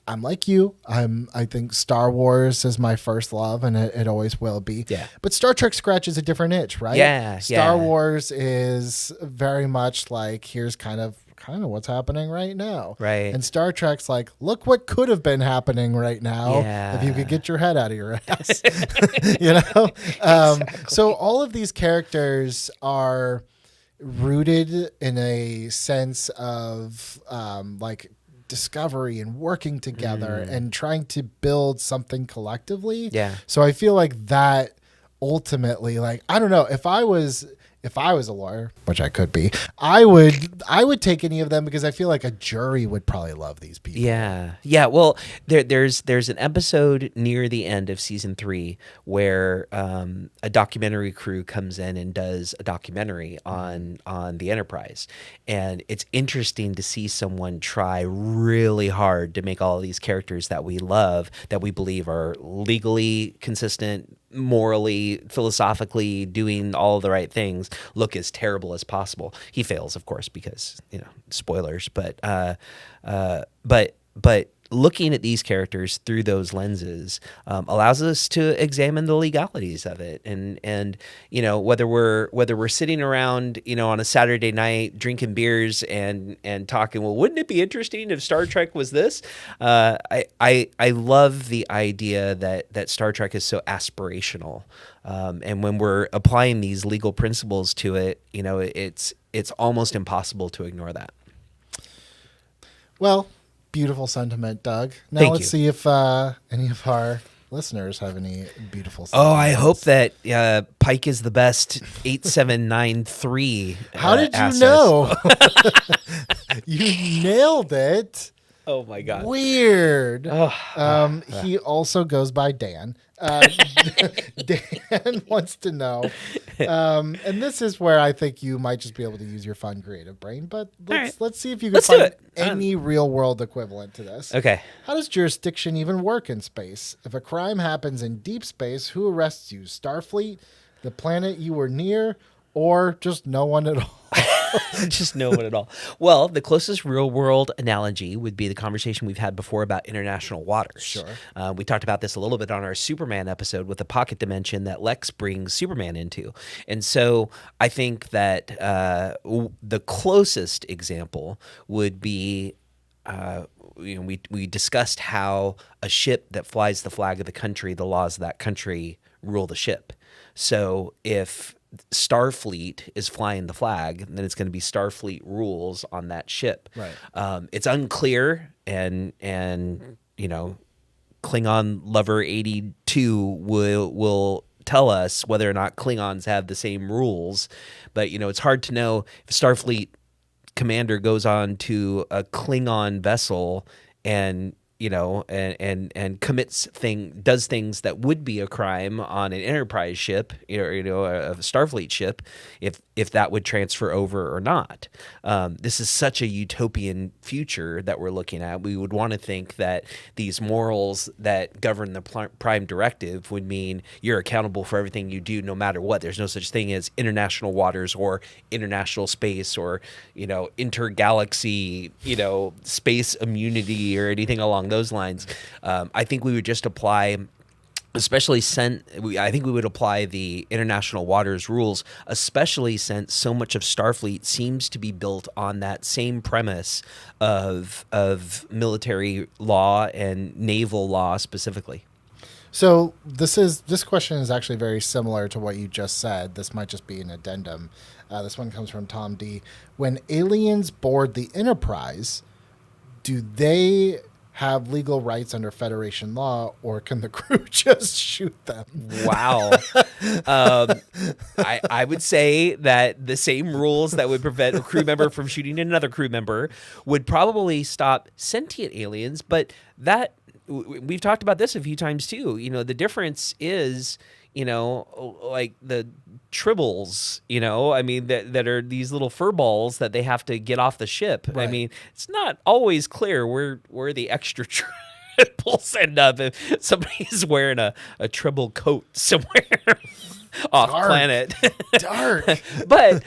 I'm like you. I think Star Wars is my first love, and it always will be. Yeah. But Star Trek scratches a different itch, right? Yeah. Star Wars is very much like, here's kind of what's happening right now. Right. And Star Trek's like, look what could have been happening right now if you could get your head out of your ass. Exactly. So all of these characters are rooted in a sense of discovery and working together and trying to build something collectively. Yeah. So I feel like that ultimately, I don't know, if I was a lawyer, which I could be, I would take any of them, because I feel like a jury would probably love these people. Yeah. Yeah. Well, there's an episode near the end of season 3 where a documentary crew comes in and does a documentary on the Enterprise. And it's interesting to see someone try really hard to make all of these characters that we love, that we believe are legally consistent, morally, philosophically doing all the right things, look as terrible as possible. He fails, of course, because spoilers. But looking at these characters through those lenses allows us to examine the legalities of it, and whether we're sitting around on a Saturday night drinking beers and talking, well, wouldn't it be interesting if Star Trek was this? I love the idea that Star Trek is so aspirational, and when we're applying these legal principles to it, it's almost impossible to ignore that. Well, beautiful sentiment, Doug. Now Thank let's you. see if any of our listeners have any beautiful sentiments. Oh, I hope that Pike is the best 8793. How did you assets. know? You nailed it. Oh my God. Weird. He also goes by Dan. Dan wants to know, and this is where I think you might just be able to use your fun creative brain, but let's see if you can Let's do find it. any real world equivalent to this. Okay. How does jurisdiction even work in space? If a crime happens in deep space, who arrests you? Starfleet, the planet you were near, or just no one at all? Just no one at all. Well, the closest real world analogy would be the conversation we've had before about international waters. Sure. We talked about this a little bit on our Superman episode with the pocket dimension that Lex brings Superman into. And so I think that the closest example would be we discussed how a ship that flies the flag of the country, the laws of that country rule the ship. So if Starfleet is flying the flag, then it's going to be Starfleet rules on that ship. Right. It's unclear, and Klingon Lover 82 will tell us whether or not Klingons have the same rules. But it's hard to know if Starfleet commander goes on to a Klingon vessel and does things that would be a crime on an Enterprise ship, a Starfleet ship, if that would transfer over or not. This is such a utopian future that we're looking at. We would want to think that these morals that govern the Prime Directive would mean you're accountable for everything you do, no matter what. There's no such thing as international waters or international space or intergalaxy, space immunity or anything along those lines. I think we would just apply, I think we would apply the international waters rules, especially since so much of Starfleet seems to be built on that same premise of military law and naval law specifically. So this question is actually very similar to what you just said. This might just be an addendum. This one comes from Tom D. When aliens board the Enterprise, do they have legal rights under Federation law, or can the crew just shoot them? Wow. I would say that the same rules that would prevent a crew member from shooting another crew member would probably stop sentient aliens, but that we've talked about this a few times too. You know, the difference is, you know, like the tribbles, you know, I mean, that are these little fur balls that they have to get off the ship. Right. I mean, it's not always clear where the extra tribbles end up if somebody's wearing a tribble coat somewhere off Dark. planet. Dark. but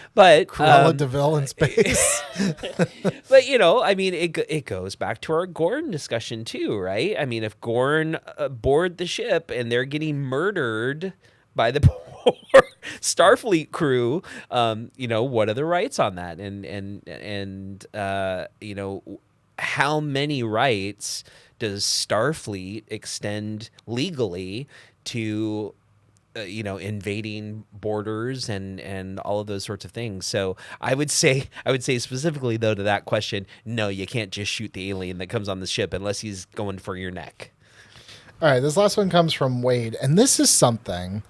Cruella de Vil in space. But, you know, I mean, it goes back to our Gorn discussion too, right? I mean, if Gorn board the ship and they're getting murdered by the poor Starfleet crew, you know, what are the rights on that? And you know, how many rights does Starfleet extend legally to you know, invading borders and all of those sorts of things. So I would say specifically though to that question, no, you can't just shoot the alien that comes on the ship unless he's going for your neck. All right, this last one comes from Wade, and this is something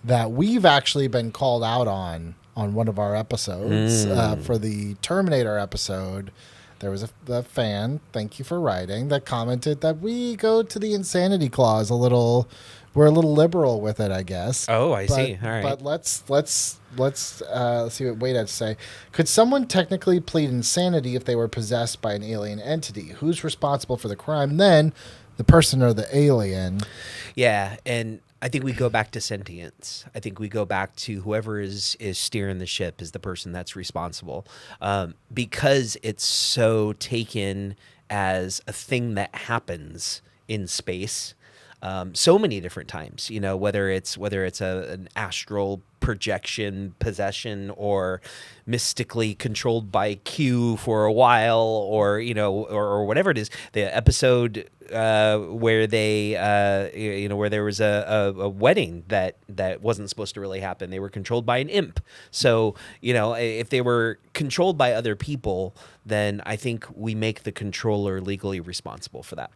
that we've actually been called out on one of our episodes for the Terminator episode. There was a fan, thank you for writing, that commented that we go to the insanity clause a little. We're a little liberal with it, I guess. Oh, I see. All right. But let's see what Wade had to say. Could someone technically plead insanity if they were possessed by an alien entity? Who's responsible for the crime then, the person or the alien? Yeah, and I think we go back to sentience. I think we go back to whoever is steering the ship is the person that's responsible, because it's so taken as a thing that happens in space. So many different times, you know, whether it's an astral projection, possession, or mystically controlled by Q for a while, or, you know, or whatever it is. The episode where they, you know, where there was a wedding that wasn't supposed to really happen. They were controlled by an imp. So, you know, if they were controlled by other people, then I think we make the controller legally responsible for that.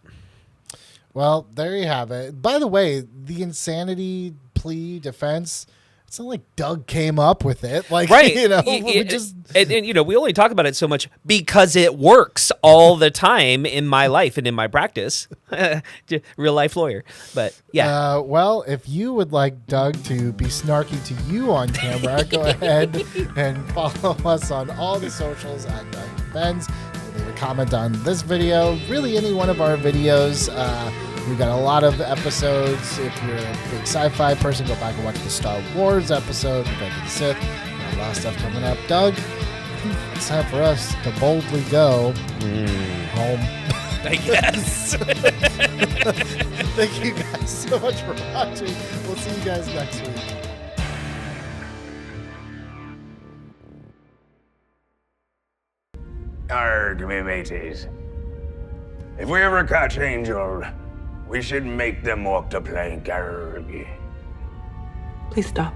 Well, there you have it. By the way, the insanity plea defense, it's not like Doug came up with it. Like, right. You know, and, you know, we only talk about it so much because it works all the time in my life and in my practice. Real life lawyer. But yeah. Well, if you would like Doug to be snarky to you on camera, go ahead and follow us on all the socials at Doug Defends. Leave a comment on this video, really any one of our videos. We've got a lot of episodes. If you're a big sci-fi person, go back and watch the Star Wars episode, Revenge of the Sith. A lot of stuff coming up. Doug, it's time for us to boldly go home. I guess. Thank you guys so much for watching. We'll see you guys next week. Arg, me mateys. If we ever catch Angel, we should make them walk the plank. Arg. Please stop.